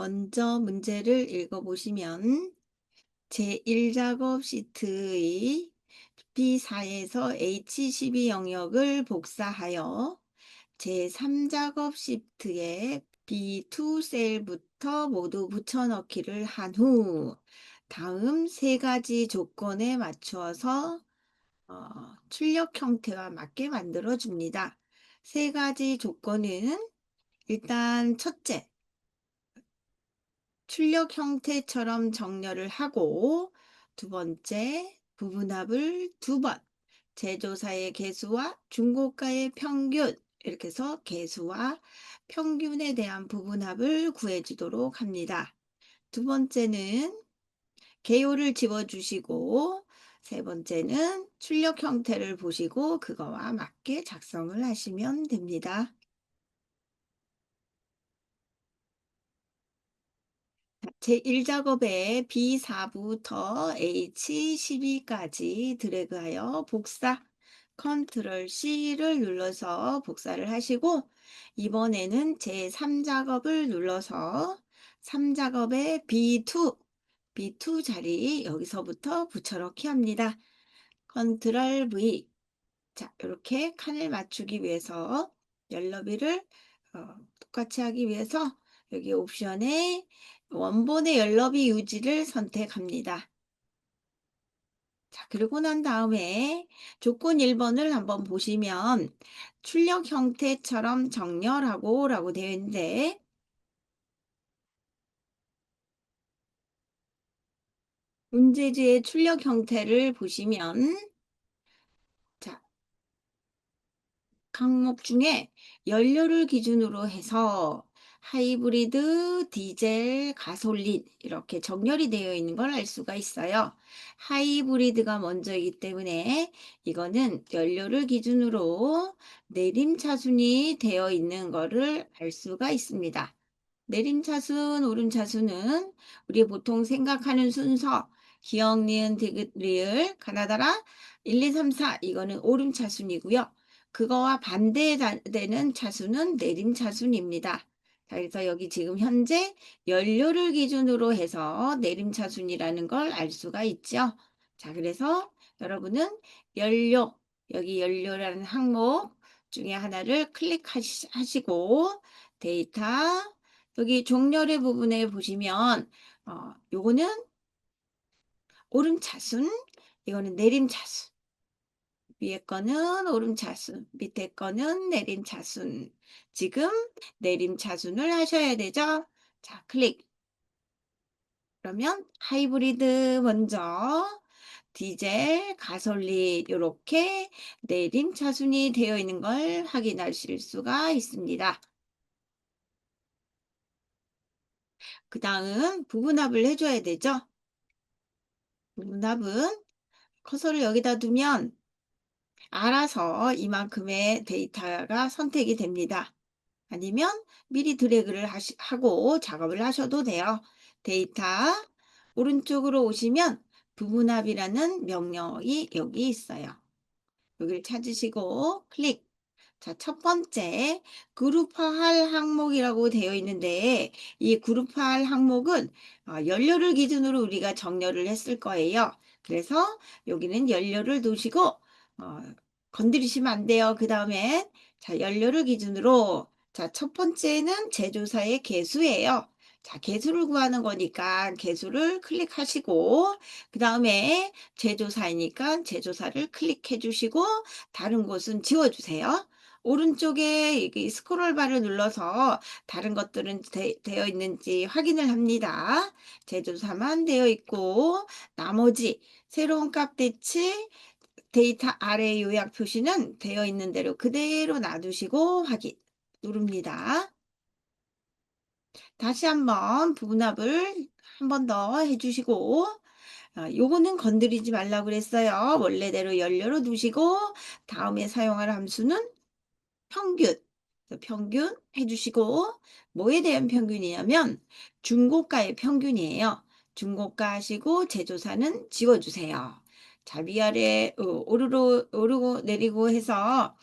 먼저 문제를 읽어보시면 제1작업 시트의 B4에서 H12 영역을 복사하여 제3작업 시트에 B2 셀부터 모두 붙여넣기를 한 후 다음 세 가지 조건에 맞추어서 출력 형태와 맞게 만들어 줍니다. 세 가지 조건은 일단 첫째, 출력 형태처럼 정렬을 하고 두 번째, 부분합을 두 번, 제조사의 개수와 중고가의 평균 이렇게 해서 개수와 평균에 대한 부분합을 구해주도록 합니다. 두 번째는 개요를 집어주시고 세 번째는 출력 형태를 보시고 그거와 맞게 작성을 하시면 됩니다. 제1작업에 B4부터 H12까지 드래그하여 복사, 컨트롤 C를 눌러서 복사를 하시고 이번에는 제3작업을 눌러서 3작업의 B2 자리 여기서부터 붙여넣기 합니다. 컨트롤 V. 자, 이렇게 칸을 맞추기 위해서 연너비를 똑같이 하기 위해서 여기 옵션에 원본의 연너비 유지를 선택합니다. 자, 그리고 난 다음에 조건 1번을 한번 보시면 출력 형태처럼 정렬하고 라고 되어 있는데 문제지의 출력 형태를 보시면 자, 항목 중에 연료를 기준으로 해서 하이브리드, 디젤, 가솔린 이렇게 정렬이 되어 있는 걸 알 수가 있어요. 하이브리드가 먼저이기 때문에 이거는 연료를 기준으로 내림차순이 되어 있는 것을 알 수가 있습니다. 내림차순, 오름차순은 우리 보통 생각하는 순서 기역, 니은, 디귿, 리을, 가나다라 1, 2, 3, 4 이거는 오름차순이고요. 그거와 반대되는 차순은 내림차순입니다. 자, 그래서 여기 지금 현재 연료를 기준으로 해서 내림차순이라는 걸 알 수가 있죠. 자, 그래서 여러분은 연료, 여기 연료라는 항목 중에 하나를 클릭하시고 데이터, 여기 종렬의 부분에 보시면 요거는 오름차순, 이거는 내림차순. 위에 거는 오름차순, 밑에 거는 내림차순. 지금 내림차순을 하셔야 되죠? 자, 클릭. 그러면 하이브리드 먼저, 디젤, 가솔린 이렇게 내림차순이 되어 있는 걸 확인하실 수가 있습니다. 그 다음 부분합을 해줘야 되죠? 부분합은 커서를 여기다 두면 알아서 이만큼의 데이터가 선택이 됩니다. 아니면 미리 드래그를 하고 작업을 하셔도 돼요. 데이터 오른쪽으로 오시면 부분합이라는 명령이 여기 있어요. 여기를 찾으시고 클릭. 자, 첫 번째 그룹화할 항목이라고 되어 있는데 이 그룹화할 항목은 연료를 기준으로 우리가 정렬을 했을 거예요. 그래서 여기는 연료를 두시고 건드리시면 안 돼요. 그 다음에 자, 연료를 기준으로 자, 첫 번째는 제조사의 개수예요. 자, 개수를 구하는 거니까 개수를 클릭하시고 그 다음에 제조사이니까 제조사를 클릭해 주시고 다른 곳은 지워주세요. 오른쪽에 여기 스크롤 바를 눌러서 다른 것들은 되어 있는지 확인을 합니다. 제조사만 되어 있고 나머지 새로운 값 대치 데이터 아래 요약 표시는 되어 있는 대로 그대로 놔두시고 확인 누릅니다. 다시 한번 부분합을 한 번 더 해주시고 요거는 건드리지 말라고 그랬어요. 원래대로 연료로 두시고 다음에 사용할 함수는 평균. 평균 해주시고 뭐에 대한 평균이냐면 중고가의 평균이에요. 중고가 하시고 제조사는 지워주세요. 자, 위아래 오르고 내리고 해서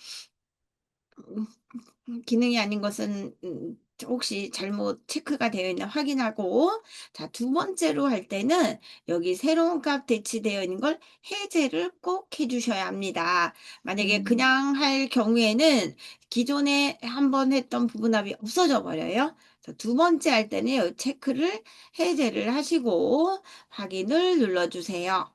기능이 아닌 것은 혹시 잘못 체크가 되어 있나 확인하고, 자, 두 번째로 할 때는 여기 새로운 값 대치되어 있는 걸 해제를 꼭 해 주셔야 합니다. 만약에 음. 그냥 할 경우에는 기존에 한번 했던 부분합이 없어져 버려요. 그래서 두 번째 할 때는 요 체크를 해제를 하시고 확인을 눌러 주세요.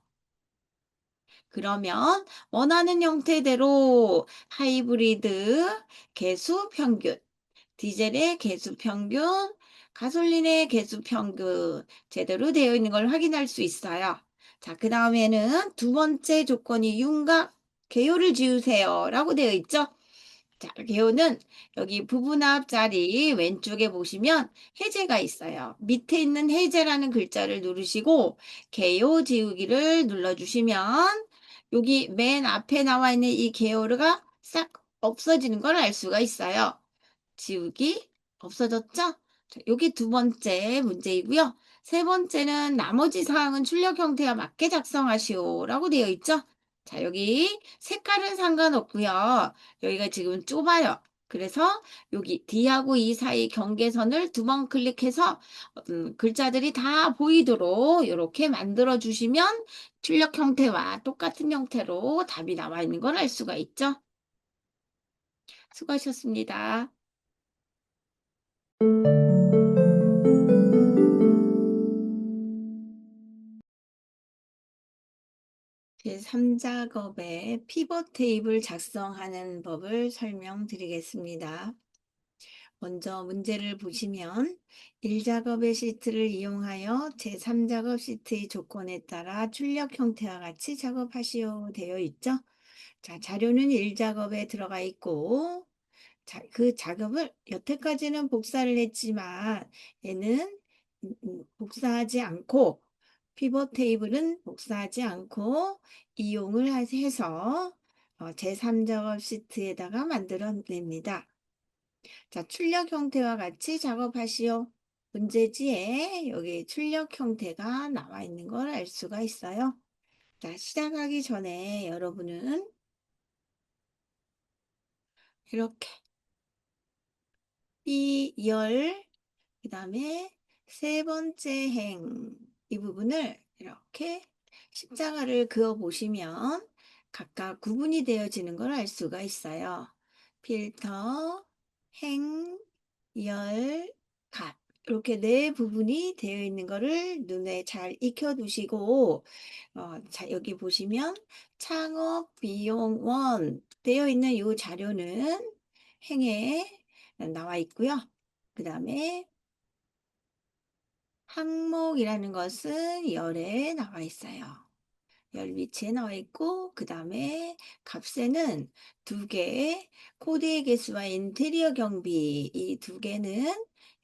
그러면 원하는 형태대로 하이브리드, 개수 평균, 디젤의 개수 평균, 가솔린의 개수 평균 제대로 되어 있는 걸 확인할 수 있어요. 자, 그다음에는 두 번째 조건이 윤곽 개요를 지우세요라고 되어 있죠. 자, 개요는 여기 부분합 자리 왼쪽에 보시면 해제가 있어요. 밑에 있는 해제라는 글자를 누르시고 개요 지우기를 눌러주시면 여기 맨 앞에 나와 있는 이 개요가 싹 없어지는 걸 알 수가 있어요. 지우기 없어졌죠? 자, 요게 두 번째 문제이고요. 세 번째는 나머지 사항은 출력 형태와 맞게 작성하시오라고 되어 있죠? 자, 여기 색깔은 상관없고요. 여기가 지금 좁아요. 그래서 여기 D하고 E 사이 경계선을 두 번 클릭해서 글자들이 다 보이도록 이렇게 만들어 주시면 출력 형태와 똑같은 형태로 답이 나와 있는 걸 알 수가 있죠. 수고하셨습니다. 제3작업에 피벗 테이블 작성하는 법을 설명드리겠습니다. 먼저 문제를 보시면 1작업의 시트를 이용하여 제3작업 시트의 조건에 따라 출력 형태와 같이 작업하시오 되어 있죠. 자, 자료는 1작업에 들어가 있고 자, 그 작업을 여태까지는 복사를 했지만 얘는 복사하지 않고 피벗 테이블은 복사하지 않고 이용을 해서 제3작업 시트에다가 만들어냅니다. 자, 출력 형태와 같이 작업하시오. 문제지에 여기 출력 형태가 나와 있는 걸 알 수가 있어요. 자, 시작하기 전에 여러분은 이렇게 B열 그다음에 세 번째 행 이 부분을 이렇게 십자가를 그어 보시면 각각 구분이 되어지는 걸 알 수가 있어요. 필터, 행, 열, 값 이렇게 네 부분이 되어 있는 거를 눈에 잘 익혀 두시고 자, 여기 보시면 창업 비용 원 되어 있는 이 자료는 행에 나와 있고요. 그 다음에 항목이라는 것은 열에 나와 있어요. 열 위치에 나와 있고 그 다음에 값에는 두 개, 코드의 개수와 인테리어 경비 이 두 개는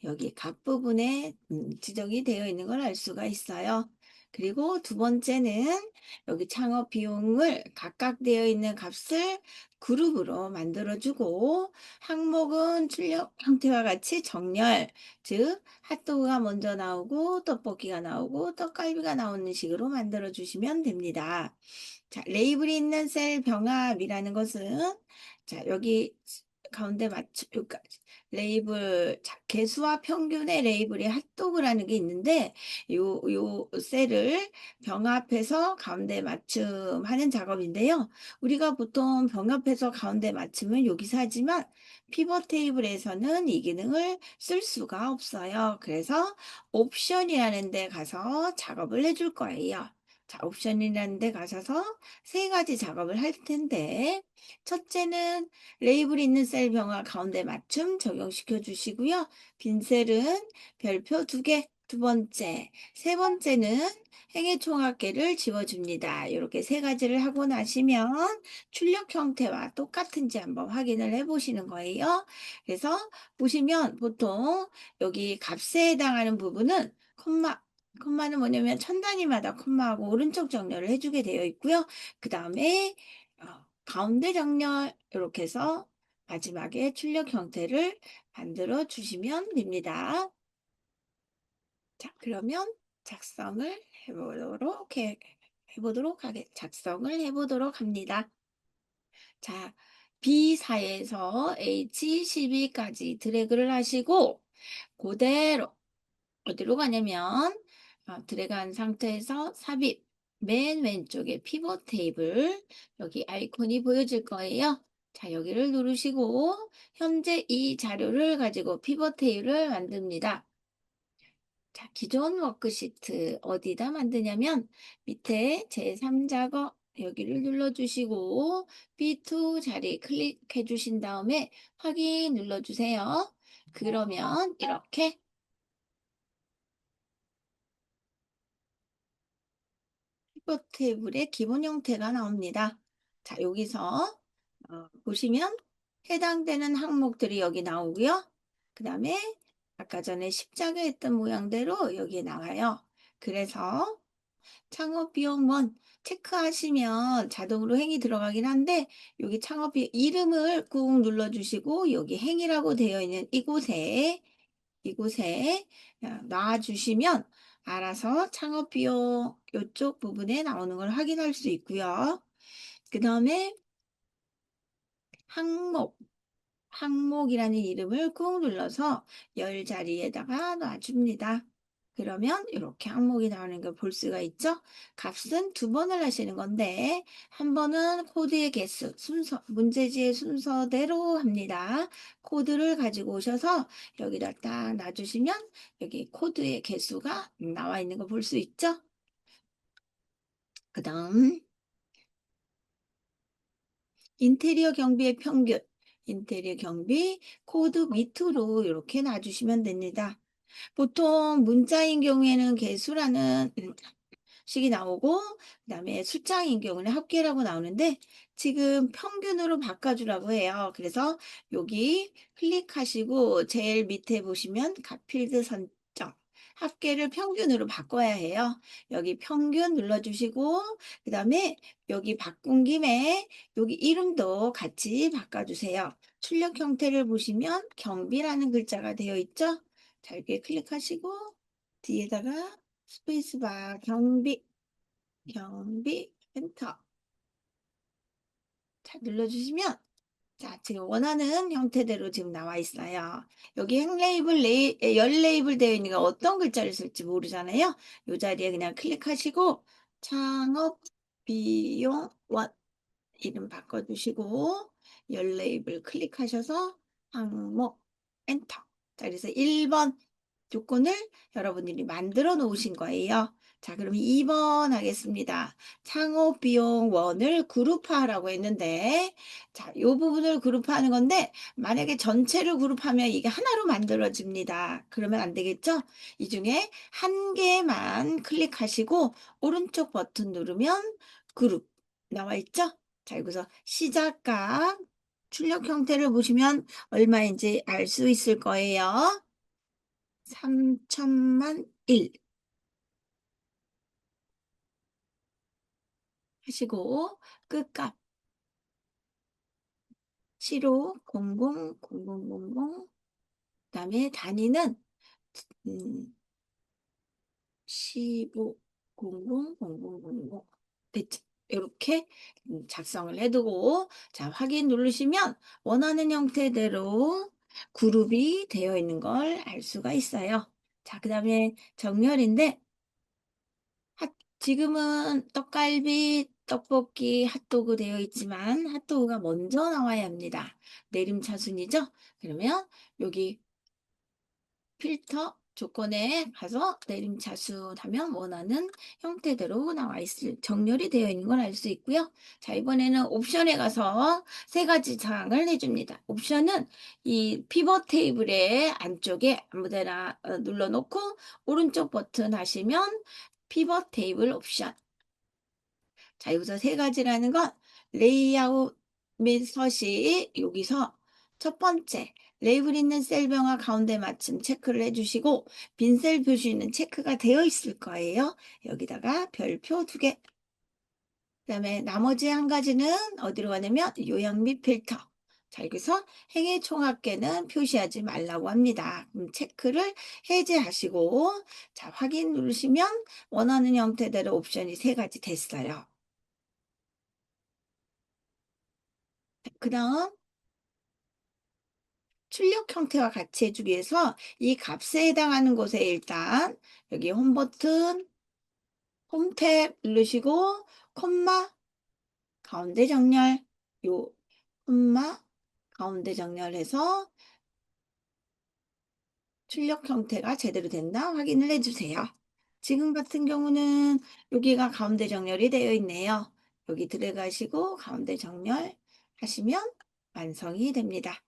여기 값 부분에 지정이 되어 있는 걸 알 수가 있어요. 그리고 두 번째는 여기 창업 비용을 각각 되어 있는 값을 그룹으로 만들어주고 항목은 출력 형태와 같이 정렬, 즉 핫도그가 먼저 나오고 떡볶이가 나오고 떡갈비가 나오는 식으로 만들어 주시면 됩니다. 자, 레이블이 있는 셀 병합이라는 것은 자, 여기 가운데 맞춰 여기까지 레이블 자, 개수와 평균의 레이블이 핫도그라는 게 있는데 요 셀을 병합해서 가운데 맞춤하는 작업인데요. 우리가 보통 병합해서 가운데 맞춤은 여기서 하지만 피벗 테이블에서는 이 기능을 쓸 수가 없어요. 그래서 옵션이라는 데 가서 작업을 해줄 거예요. 자, 옵션이라는 데 가셔서 세 가지 작업을 할 텐데 첫째는 레이블 있는 셀 병화 가운데 맞춤 적용시켜 주시고요. 빈 셀은 별표 두 개. 두 번째, 세 번째는 행의 총합계를 지워줍니다. 이렇게 세 가지를 하고 나시면 출력 형태와 똑같은지 한번 확인을 해 보시는 거예요. 그래서 보시면 보통 여기 값에 해당하는 부분은 콤마는 뭐냐면 천 단위마다 콤마하고 오른쪽 정렬을 해주게 되어 있고요. 그 다음에 가운데 정렬 이렇게 해서 마지막에 출력 형태를 만들어 주시면 됩니다. 자, 그러면 작성을 작성을 해보도록 합니다. 자, B4에서 H12까지 드래그를 하시고 그대로 어디로 가냐면 들어간 상태에서 삽입 맨 왼쪽에 피벗 테이블 여기 아이콘이 보여질 거예요. 자, 여기를 누르시고 현재 이 자료를 가지고 피벗 테이블을 만듭니다. 자, 기존 워크시트 어디다 만드냐면 밑에 제3작업 여기를 눌러주시고 B2 자리 클릭해 주신 다음에 확인 눌러주세요. 그러면 이렇게 피벗 테이블의 기본 형태가 나옵니다. 자, 여기서 보시면 해당되는 항목들이 여기 나오고요. 그 다음에 아까 전에 십자가 했던 모양대로 여기에 나와요. 그래서 창업 비용원 체크하시면 자동으로 행이 들어가긴 한데 여기 창업 비용 이름을 꾹 눌러주시고 여기 행이라고 되어 있는 이곳에 놔주시면 알아서 창업 비용 이쪽 부분에 나오는 걸 확인할 수 있고요. 그 다음에 항목 항목이라는 이름을 꾹 눌러서 열 자리에다가 놔줍니다. 그러면 이렇게 항목이 나오는 걸 볼 수가 있죠. 값은 두 번을 하시는 건데 한 번은 코드의 개수, 순서, 문제지의 순서대로 합니다. 코드를 가지고 오셔서 여기다 딱 놔주시면 여기 코드의 개수가 나와 있는 거 볼 수 있죠. 그 다음 인테리어 경비의 평균, 인테리어 경비 코드 밑으로 이렇게 놔주시면 됩니다. 보통 문자인 경우에는 개수라는 식이 나오고 그다음에 숫자인 경우는 합계라고 나오는데 지금 평균으로 바꿔주라고 해요. 그래서 여기 클릭하시고 제일 밑에 보시면 값필드 선정 합계를 평균으로 바꿔야 해요. 여기 평균 눌러주시고 그 다음에 여기 바꾼 김에 여기 이름도 같이 바꿔주세요. 출력 형태를 보시면 경비라는 글자가 되어 있죠. 자, 이렇게 클릭하시고 뒤에다가 스페이스바 경비 엔터 자 눌러주시면 자 지금 원하는 형태대로 지금 나와 있어요. 여기 행 레이블 열 레이블 되어 있는 거 어떤 글자를 쓸지 모르잖아요. 이 자리에 그냥 클릭하시고 창업 비용 원 이름 바꿔주시고 열 레이블 클릭하셔서 항목 엔터 자 그래서 1번 조건을 여러분들이 만들어 놓으신 거예요. 자, 그럼 2번 하겠습니다. 창업 비용 원을 그룹화하라고 했는데, 자, 이 부분을 그룹화하는 건데, 만약에 전체를 그룹하면 이게 하나로 만들어집니다. 그러면 안 되겠죠? 이 중에 한 개만 클릭하시고, 오른쪽 버튼 누르면 그룹 나와 있죠? 자, 여기서 시작가 출력 형태를 보시면 얼마인지 알 수 있을 거예요. 3천만 1 하시고 끝값 75 00 0000 그다음에 단위는 15 00 0000 됐죠? 이렇게 작성을 해두고 자 확인 누르시면 원하는 형태대로 그룹이 되어 있는 걸 알 수가 있어요. 자, 그다음에 정렬인데 지금은 떡갈비, 떡볶이, 핫도그 되어 있지만 핫도그가 먼저 나와야 합니다. 내림차순이죠? 그러면 여기 필터 조건에 가서 내림차순 하면 원하는 형태대로 나와 있을 정렬이 되어 있는 걸 알 수 있고요. 자, 이번에는 옵션에 가서 세 가지 사항을 해줍니다. 옵션은 이 피벗 테이블의 안쪽에 아무데나 눌러놓고 오른쪽 버튼 하시면 피벗 테이블 옵션 자, 여기서 세 가지라는 건 레이아웃 및 서식 여기서 첫 번째 레이블 있는 셀병과 가운데 맞춤 체크를 해주시고 빈셀 표시는 체크가 되어 있을 거예요. 여기다가 별표 2개 그 다음에 나머지 한 가지는 어디로 가냐면 요약 및 필터 자, 여기서 행의 총합계는 표시하지 말라고 합니다. 체크를 해제하시고 자, 확인 누르시면 원하는 형태대로 옵션이 세 가지 됐어요. 그 다음 출력 형태와 같이 해주기 위해서 이 값에 해당하는 곳에 일단 여기 홈 버튼, 홈 탭 누르시고 콤마 가운데 정렬, 요 콤마 가운데 정렬해서 출력 형태가 제대로 됐나 확인을 해주세요. 지금 같은 경우는 여기가 가운데 정렬이 되어 있네요. 여기 들어가시고 가운데 정렬 하시면 완성이 됩니다.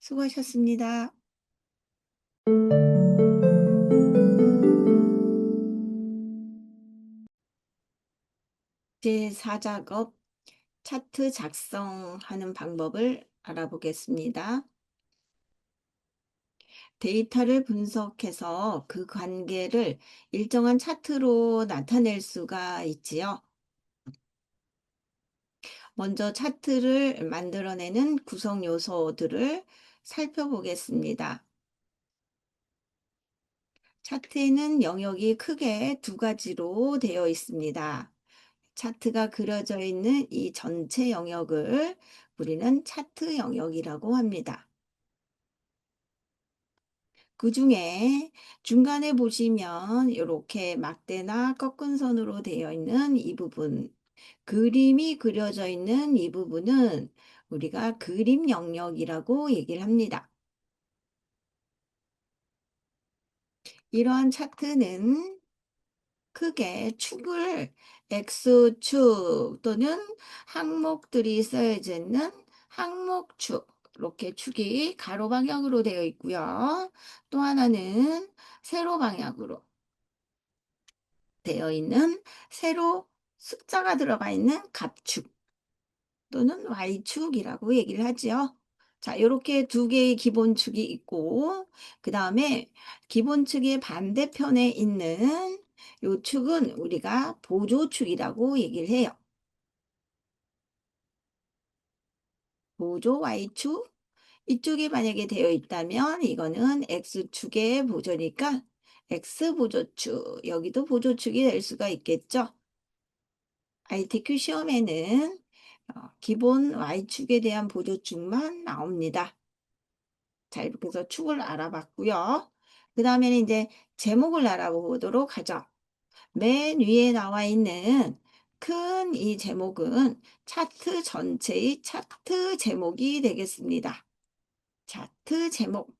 수고하셨습니다. 제4작업 차트 작성하는 방법을 알아보겠습니다. 데이터를 분석해서 그 관계를 일정한 차트로 나타낼 수가 있지요. 먼저 차트를 만들어내는 구성 요소들을 살펴보겠습니다. 차트에는 영역이 크게 두 가지로 되어 있습니다. 차트가 그려져 있는 이 전체 영역을 우리는 차트 영역이라고 합니다. 그 중에 중간에 보시면 이렇게 막대나 꺾은 선으로 되어 있는 이 부분, 그림이 그려져 있는 이 부분은 우리가 그림 영역이라고 얘기를 합니다. 이러한 차트는 크게 축을 X축 또는 항목들이 쓰여져 있는 항목축, 이렇게 축이 가로 방향으로 되어 있고요. 또 하나는 세로 방향으로 되어 있는 세로 숫자가 들어가 있는 갑축 또는 Y축이라고 얘기를 하지요. 자, 이렇게 두 개의 기본축이 있고 그 다음에 기본축의 반대편에 있는 요 축은 우리가 보조축이라고 얘기를 해요. 보조 Y축 이쪽에 만약에 되어 있다면 이거는 X축의 보조니까 X보조축 여기도 보조축이 될 수가 있겠죠. ITQ 시험에는 기본 Y축에 대한 보조축만 나옵니다. 자, 이렇게 해서 축을 알아봤고요. 그 다음에는 이제 제목을 알아보도록 하죠. 맨 위에 나와 있는 큰 이 제목은 차트 전체의 차트 제목이 되겠습니다. 차트 제목.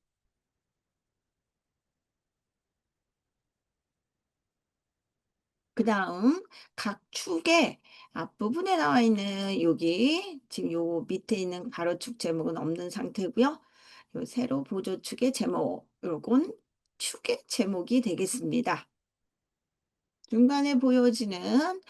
그 다음 각 축의 앞부분에 나와 있는 여기 지금 요 밑에 있는 가로축 제목은 없는 상태고요. 요 세로 보조축의 제목, 요건 축의 제목이 되겠습니다. 중간에 보여지는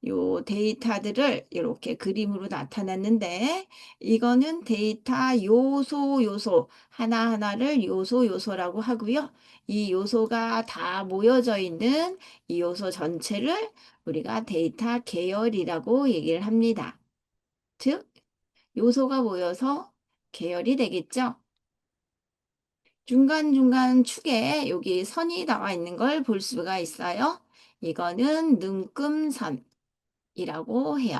요 데이터들을 이렇게 그림으로 나타냈는데 이거는 데이터 요소 하나하나를 요소라고 하고요. 이 요소가 다 모여져 있는 이 요소 전체를 우리가 데이터 계열이라고 얘기를 합니다. 즉 요소가 모여서 계열이 되겠죠. 중간중간 축에 여기 선이 나와 있는 걸 볼 수가 있어요. 이거는 눈금선이라고 해요.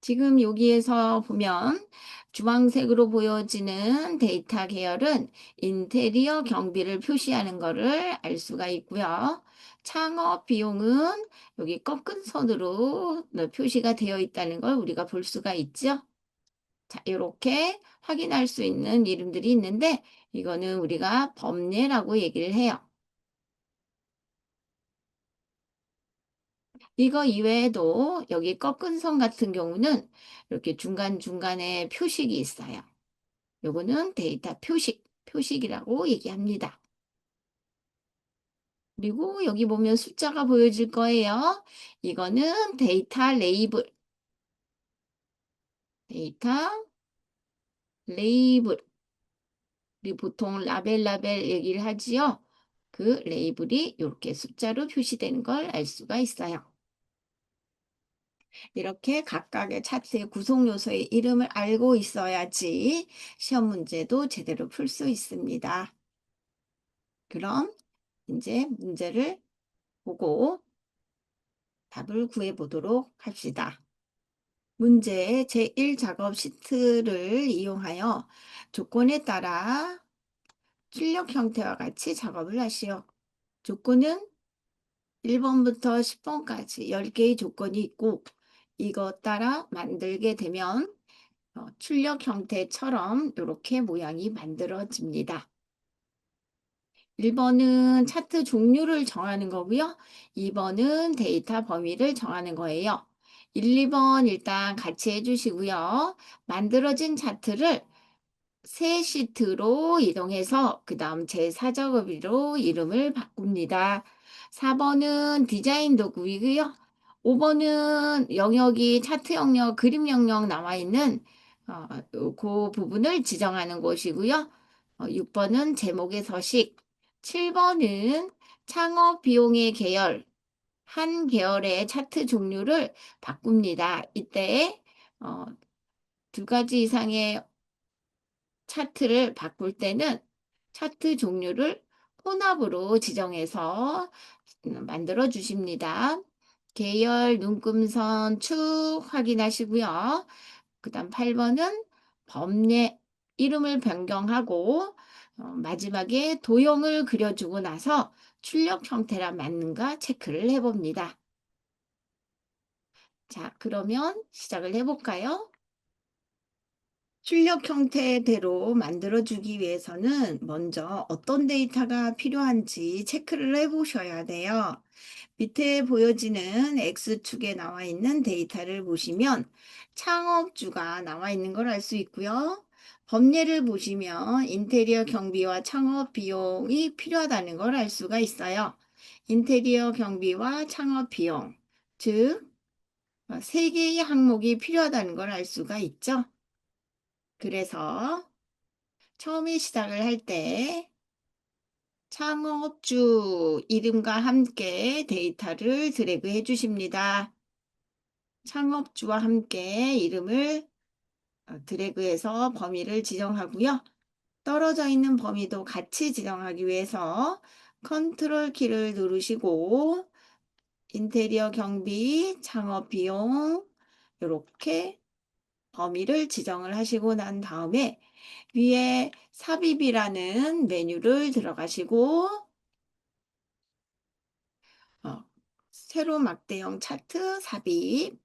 지금 여기에서 보면 주황색으로 보여지는 데이터 계열은 인테리어 경비를 표시하는 것을 알 수가 있고요. 창업 비용은 여기 꺾은 선으로 표시가 되어 있다는 걸 우리가 볼 수가 있죠. 자, 이렇게 확인할 수 있는 이름들이 있는데 이거는 우리가 범례라고 얘기를 해요. 이거 이외에도 여기 꺾은 선 같은 경우는 이렇게 중간중간에 표식이 있어요. 요거는 데이터 표식이라고 얘기합니다. 그리고 여기 보면 숫자가 보여질 거예요. 이거는 데이터 레이블. 우리 보통 라벨 얘기를 하지요. 그 레이블이 이렇게 숫자로 표시되는 걸 알 수가 있어요. 이렇게 각각의 차트의 구성 요소의 이름을 알고 있어야지 시험 문제도 제대로 풀 수 있습니다. 그럼 이제 문제를 보고 답을 구해 보도록 합시다. 문제 제1 작업 시트를 이용하여 조건에 따라 출력 형태와 같이 작업을 하시오. 조건은 1번부터 10번까지 10개의 조건이 있고 이것 따라 만들게 되면 출력 형태처럼 이렇게 모양이 만들어집니다. 1번은 차트 종류를 정하는 거고요. 2번은 데이터 범위를 정하는 거예요. 1, 2번 일단 같이 해주시고요. 만들어진 차트를 새 시트로 이동해서 그 다음 제4작업으로 이름을 바꿉니다. 4번은 디자인 도구이고요. 5번은 영역이 차트 영역, 그림 영역 나와 있는 그 부분을 지정하는 곳이고요. 6번은 제목의 서식, 7번은 창업 비용의 계열, 한 계열의 차트 종류를 바꿉니다. 이때 어, 두 가지 이상의 차트를 바꿀 때는 차트 종류를 혼합으로 지정해서 만들어 주십니다. 계열, 눈금선, 축 확인하시고요. 그 다음 8번은 범례 이름을 변경하고 마지막에 도형을 그려주고 나서 출력 형태랑 맞는가 체크를 해봅니다. 자, 그러면 시작을 해볼까요? 출력 형태대로 만들어주기 위해서는 먼저 어떤 데이터가 필요한지 체크를 해보셔야 돼요. 밑에 보여지는 X축에 나와 있는 데이터를 보시면 창업주가 나와 있는 걸 알 수 있고요. 범례를 보시면 인테리어 경비와 창업 비용이 필요하다는 걸 알 수가 있어요. 인테리어 경비와 창업 비용, 즉, 세 개의 항목이 필요하다는 걸 알 수가 있죠. 그래서 처음에 시작을 할 때 창업주 이름과 함께 데이터를 드래그 해 주십니다. 창업주와 함께 이름을 드래그해서 범위를 지정하고요. 떨어져 있는 범위도 같이 지정하기 위해서 컨트롤 키를 누르시고 인테리어 경비, 창업 비용 이렇게 범위를 지정을 하시고 난 다음에 위에 삽입이라는 메뉴를 들어가시고 세로 막대형 차트 삽입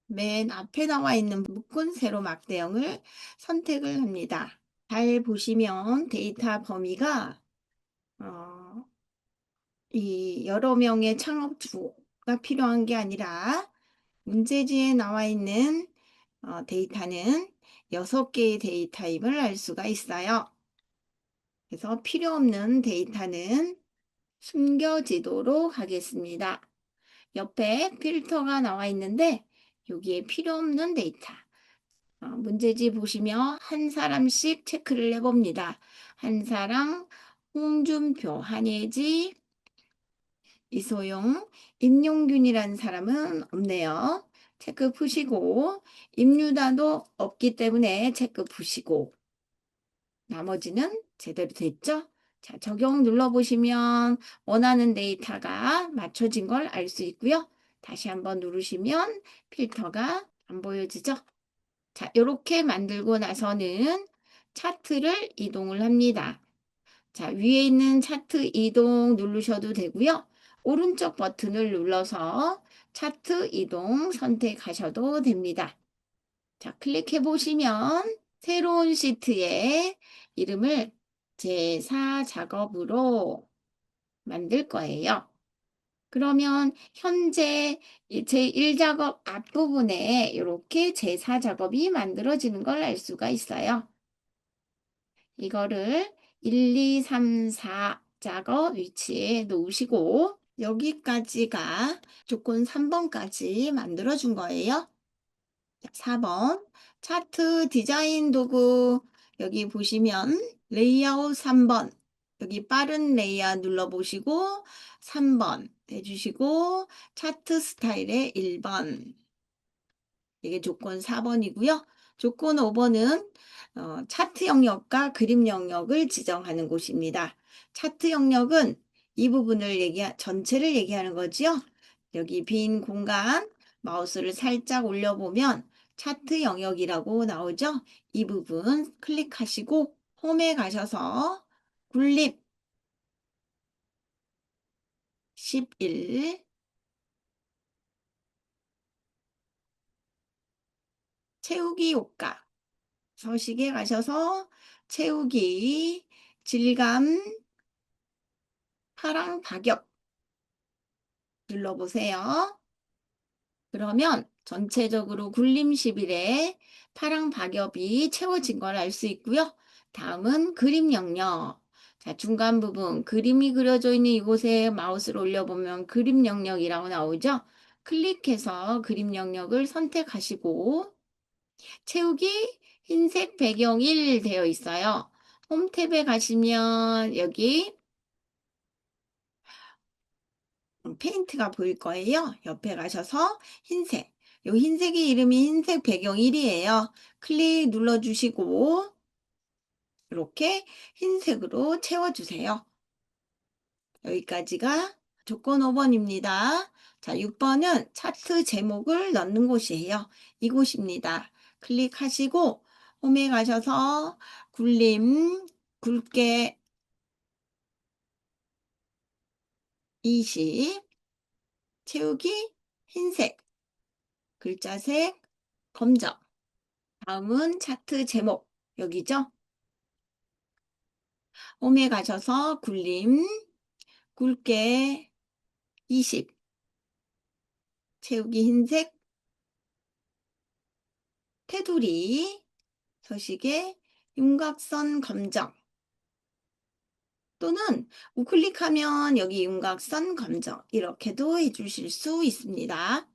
맨 앞에 나와 있는 묶은 세로 막대형을 선택을 합니다. 잘 보시면 데이터 범위가 어, 이 여러 명의 창업주가 필요한 게 아니라 문제지에 나와 있는 데이터는 6개의 데이터임을 알 수가 있어요. 그래서 필요 없는 데이터는 숨겨지도록 하겠습니다. 옆에 필터가 나와 있는데 여기에 필요 없는 데이터. 문제지 보시면 한 사람씩 체크를 해봅니다. 한 사람, 홍준표, 한예지, 이소영, 임용균이라는 사람은 없네요. 체크 푸시고 임유다도 없기 때문에 체크 푸시고 나머지는 제대로 됐죠? 자, 적용 눌러보시면 원하는 데이터가 맞춰진 걸 알 수 있고요. 다시 한번 누르시면 필터가 안 보여지죠? 자, 이렇게 만들고 나서는 차트를 이동을 합니다. 자, 위에 있는 차트 이동 누르셔도 되고요. 오른쪽 버튼을 눌러서 차트 이동 선택하셔도 됩니다. 자, 클릭해 보시면 새로운 시트에 이름을 제4 작업으로 만들 거예요. 그러면 현재 제1작업 앞부분에 이렇게 제4작업이 만들어지는 걸 알 수가 있어요. 이거를 1, 2, 3, 4 작업 위치에 놓으시고 여기까지가 조건 3번까지 만들어준 거예요. 4번 차트 디자인 도구 여기 보시면 레이아웃 3번 여기 빠른 레이아웃 눌러보시고 3번 해주시고 차트 스타일의 1번 이게 조건 4번이고요. 조건 5번은 차트 영역과 그림 영역을 지정하는 곳입니다. 차트 영역은 이 부분을 전체를 얘기하는 거지요. 여기 빈 공간 마우스를 살짝 올려보면 차트 영역이라고 나오죠? 이 부분 클릭하시고 홈에 가셔서 굴립 11, 채우기 효과 서식에 가셔서 채우기 질감 파랑 박엽 눌러보세요. 그러면 전체적으로 굴림 11에 파랑 박엽이 채워진 걸 알 수 있고요. 다음은 그림 영역. 자, 중간 부분 그림이 그려져 있는 이곳에 마우스를 올려보면 그림 영역이라고 나오죠. 클릭해서 그림 영역을 선택하시고 채우기 흰색 배경 1 되어 있어요. 홈 탭에 가시면 여기 페인트가 보일 거예요. 옆에 가셔서 흰색. 요 흰색의 이름이 흰색 배경 1이에요. 클릭 눌러주시고 이렇게 흰색으로 채워주세요. 여기까지가 조건 5번입니다. 자, 6번은 차트 제목을 넣는 곳이에요. 이곳입니다. 클릭하시고 홈에 가셔서 굴림 굵게 20 채우기 흰색 글자색 검정 다음은 차트 제목 여기죠? 홈에 가셔서 굴림 굵게 20 채우기 흰색 테두리 서식에 윤곽선 검정 또는 우클릭하면 여기 윤곽선 검정 이렇게도 해주실 수 있습니다.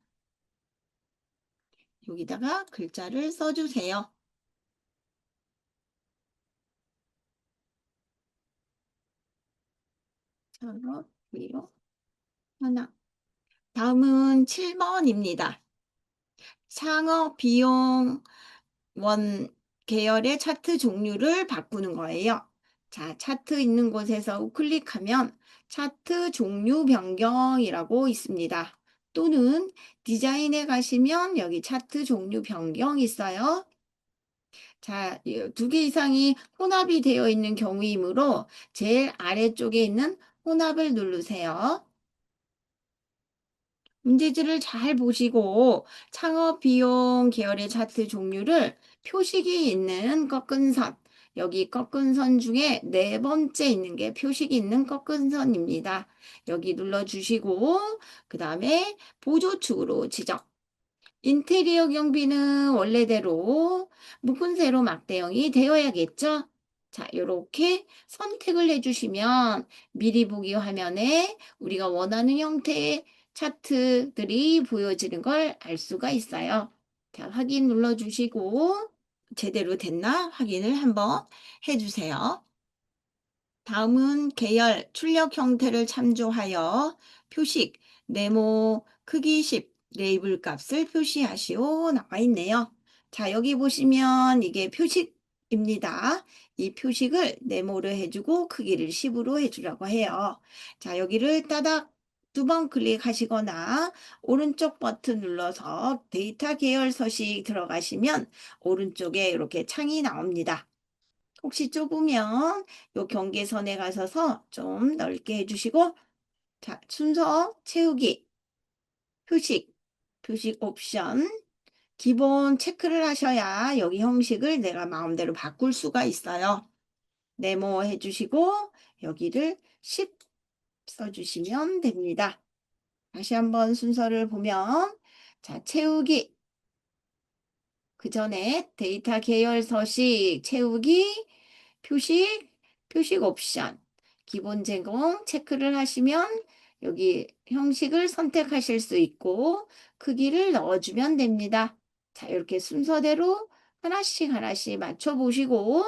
여기다가 글자를 써주세요. 위로 하나. 다음은 7번입니다. 상업 비용 원 계열의 차트 종류를 바꾸는 거예요. 자, 차트 있는 곳에서 우클릭하면 차트 종류 변경이라고 있습니다. 또는 디자인에 가시면 여기 차트 종류 변경 있어요. 자, 2개 이상이 혼합이 되어 있는 경우이므로 제일 아래쪽에 있는 혼합을 누르세요. 문제지를 잘 보시고 창업 비용 계열의 차트 종류를 표식이 있는 꺾은 선, 여기 꺾은 선 중에 네 번째 있는 게 표식이 있는 꺾은 선입니다. 여기 눌러주시고 그 다음에 보조축으로 지정. 인테리어 경비는 원래대로 묶은 세로 막대형이 되어야겠죠? 자, 이렇게 선택을 해주시면 미리 보기 화면에 우리가 원하는 형태의 차트들이 보여지는 걸 알 수가 있어요. 자, 확인 눌러주시고 제대로 됐나 확인을 한번 해주세요. 다음은 계열 출력 형태를 참조하여 표식, 네모, 크기 10, 레이블 값을 표시하시오 나와 있네요. 자, 여기 보시면 이게 표식입니다. 이 표식을 네모로 해주고 크기를 10으로 해주라고 해요. 자, 여기를 따닥 2번 클릭하시거나 오른쪽 버튼 눌러서 데이터 계열 서식 들어가시면 오른쪽에 이렇게 창이 나옵니다. 혹시 좁으면 요 경계선에 가셔서 좀 넓게 해주시고 자 순서 채우기 표식 표식 옵션 기본 체크를 하셔야 여기 형식을 내가 마음대로 바꿀 수가 있어요. 네모 해주시고 여기를 10 써주시면 됩니다. 다시 한번 순서를 보면 자 채우기 그 전에 데이터 계열 서식 채우기 표식, 표식 옵션, 기본 제공 체크를 하시면 여기 형식을 선택하실 수 있고 크기를 넣어주면 됩니다. 자, 이렇게 순서대로 하나씩 하나씩 맞춰보시고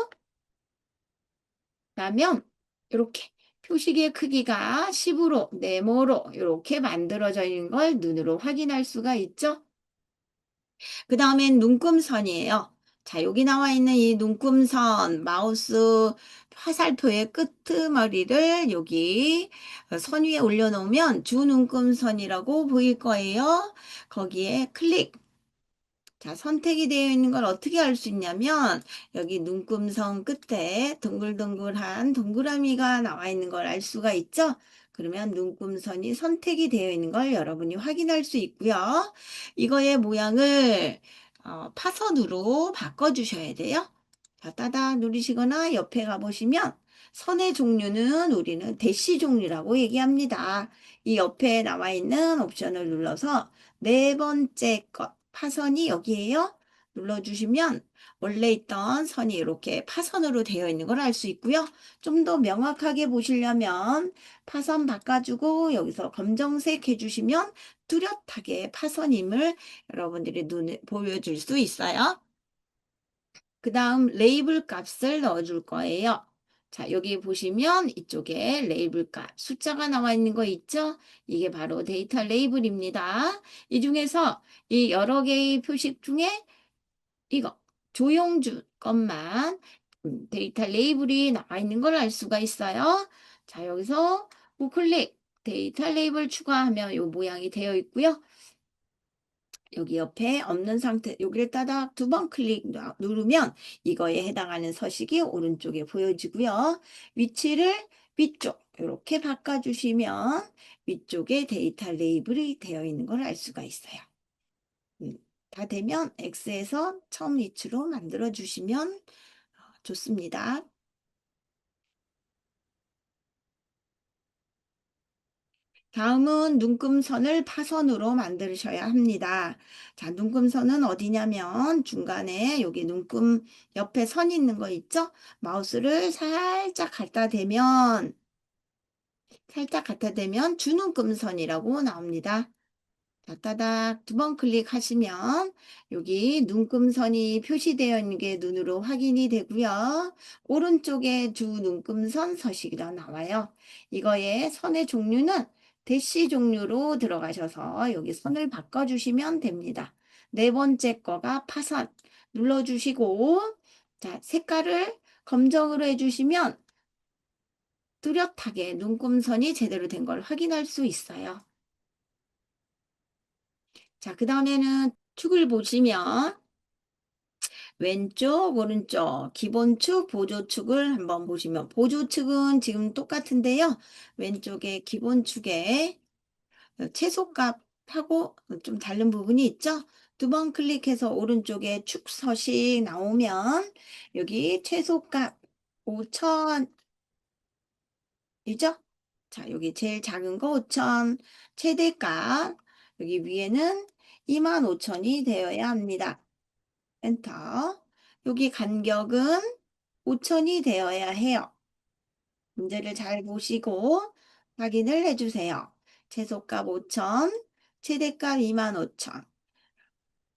나면 이렇게 표식의 크기가 10으로 네모로 이렇게 만들어져 있는 걸 눈으로 확인할 수가 있죠. 그 다음엔 눈금선이에요. 자, 여기 나와 있는 이 눈금선, 마우스 화살표의 끄트머리를 여기 선 위에 올려놓으면 주 눈금선이라고 보일 거예요. 거기에 클릭. 자, 선택이 되어 있는 걸 어떻게 알 수 있냐면 여기 눈금선 끝에 동글동글한 동그라미가 나와 있는 걸 알 수가 있죠? 그러면 눈금선이 선택이 되어 있는 걸 여러분이 확인할 수 있고요. 이거의 모양을 파선으로 바꿔주셔야 돼요. 자, 따닥 누르시거나 옆에 가보시면 선의 종류는 우리는 대시 종류라고 얘기합니다. 이 옆에 나와 있는 옵션을 눌러서 네 번째 것, 파선이 여기에요. 눌러주시면 원래 있던 선이 이렇게 파선으로 되어 있는 걸 알 수 있고요. 좀 더 명확하게 보시려면 파선 바꿔주고 여기서 검정색 해주시면 뚜렷하게 파선임을 여러분들이 눈에 보여줄 수 있어요. 그 다음 레이블 값을 넣어줄 거예요. 자, 여기 보시면 이쪽에 레이블 값, 숫자가 나와 있는 거 있죠? 이게 바로 데이터 레이블입니다. 이 중에서 이 여러 개의 표식 중에 이거 조용주 것만 데이터 레이블이 나와 있는 걸 알 수가 있어요. 자, 여기서 우클릭 데이터 레이블 추가하면 이 모양이 되어 있고요. 여기 옆에 없는 상태, 여기를 따닥 두 번 클릭 누르면 이거에 해당하는 서식이 오른쪽에 보여지고요. 위치를 위쪽 이렇게 바꿔주시면 위쪽에 데이터 레이블이 되어 있는 걸 알 수가 있어요. 다 되면 X에서 처음 위치로 만들어 주시면 좋습니다. 다음은 눈금선을 파선으로 만드셔야 합니다. 자, 눈금선은 어디냐면 중간에 여기 눈금 옆에 선 있는 거 있죠? 마우스를 살짝 갖다 대면 주눈금선이라고 나옵니다. 자, 따닥 두 번 클릭하시면 여기 눈금선이 표시되어 있는 게 눈으로 확인이 되고요. 오른쪽에 주 눈금선 서식이라 나와요. 이거의 선의 종류는 대시 종류로 들어가셔서 여기 선을 바꿔주시면 됩니다. 네 번째 거가 파선 눌러주시고 자, 색깔을 검정으로 해주시면 뚜렷하게 눈금선이 제대로 된 걸 확인할 수 있어요. 자, 그 다음에는 축을 보시면 왼쪽, 오른쪽, 기본축, 보조축을 한번 보시면 보조축은 지금 똑같은데요. 왼쪽에 기본축에 최소값하고 좀 다른 부분이 있죠. 두 번 클릭해서 오른쪽에 축 서식 나오면 여기 최소값 5,000이죠. 자, 여기 제일 작은 거 5,000, 최대값 여기 위에는 25,000이 되어야 합니다. 엔터. 여기 간격은 5,000이 되어야 해요. 문제를 잘 보시고 확인을 해주세요. 최소값 5,000, 최대값 25,000,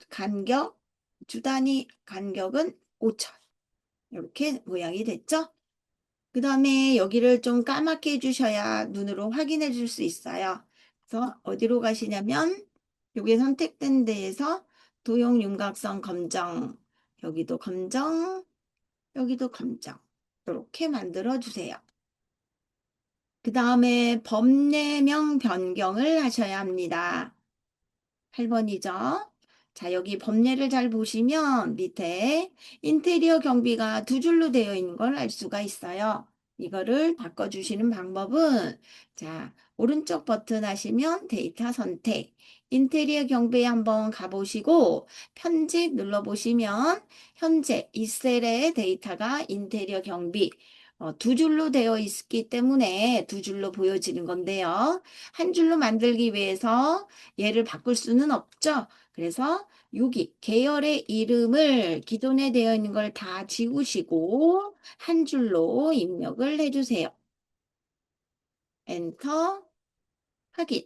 간격, 주 단위 간격은 5,000. 이렇게 모양이 됐죠? 그 다음에 여기를 좀 까맣게 해주셔야 눈으로 확인해 줄 수 있어요. 그래서 어디로 가시냐면 여기 선택된 데에서 도형 윤곽선 검정, 여기도 검정, 여기도 검정. 이렇게 만들어 주세요. 그 다음에 범례명 변경을 하셔야 합니다. 8번이죠. 자, 여기 범례를 잘 보시면 밑에 인테리어 경비가 두 줄로 되어 있는 걸 알 수가 있어요. 이거를 바꿔주시는 방법은 자, 오른쪽 버튼 하시면 데이터 선택, 인테리어 경비에 한번 가보시고 편집 눌러보시면 현재 이 셀의 데이터가 인테리어 경비 두 줄로 되어 있기 때문에 두 줄로 보여지는 건데요. 한 줄로 만들기 위해서 얘를 바꿀 수는 없죠. 그래서 여기 계열의 이름을 기존에 되어 있는 걸 다 지우시고 한 줄로 입력을 해주세요. 엔터 확인.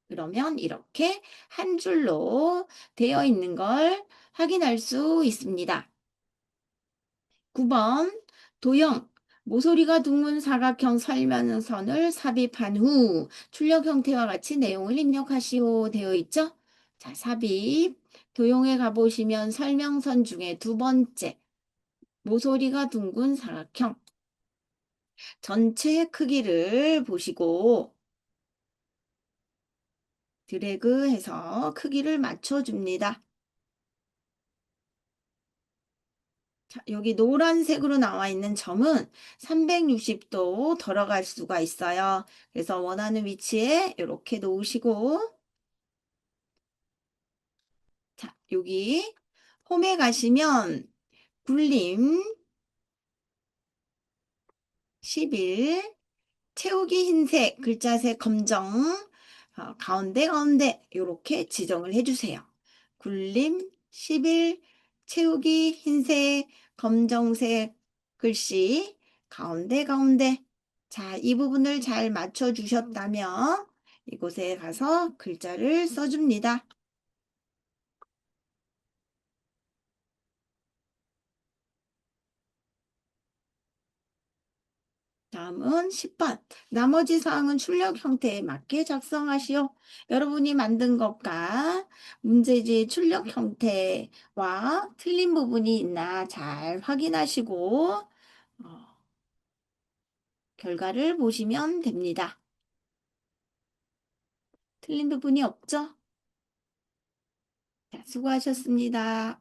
그러면 이렇게 한 줄로 되어 있는 걸 확인할 수 있습니다. 9번 도형 모서리가 둥근 사각형 설명선을 삽입한 후 출력 형태와 같이 내용을 입력하시오 되어 있죠? 자, 삽입 도용에 가보시면 설명선 중에 두 번째, 모서리가 둥근 사각형. 전체 크기를 보시고 드래그해서 크기를 맞춰줍니다. 자, 여기 노란색으로 나와 있는 점은 360도 돌아갈 수가 있어요. 그래서 원하는 위치에 이렇게 놓으시고, 자, 여기 홈에 가시면 굴림 11, 채우기 흰색, 글자색 검정, 가운데 가운데 이렇게 지정을 해주세요. 굴림 11, 채우기 흰색, 검정색 글씨, 가운데 가운데. 자, 이 부분을 잘 맞춰 주셨다면 이곳에 가서 글자를 써줍니다. 다음은 10번. 나머지 사항은 출력 형태에 맞게 작성하시오. 여러분이 만든 것과 문제지의 출력 형태와 틀린 부분이 있나 잘 확인하시고 결과를 보시면 됩니다. 틀린 부분이 없죠? 자, 수고하셨습니다.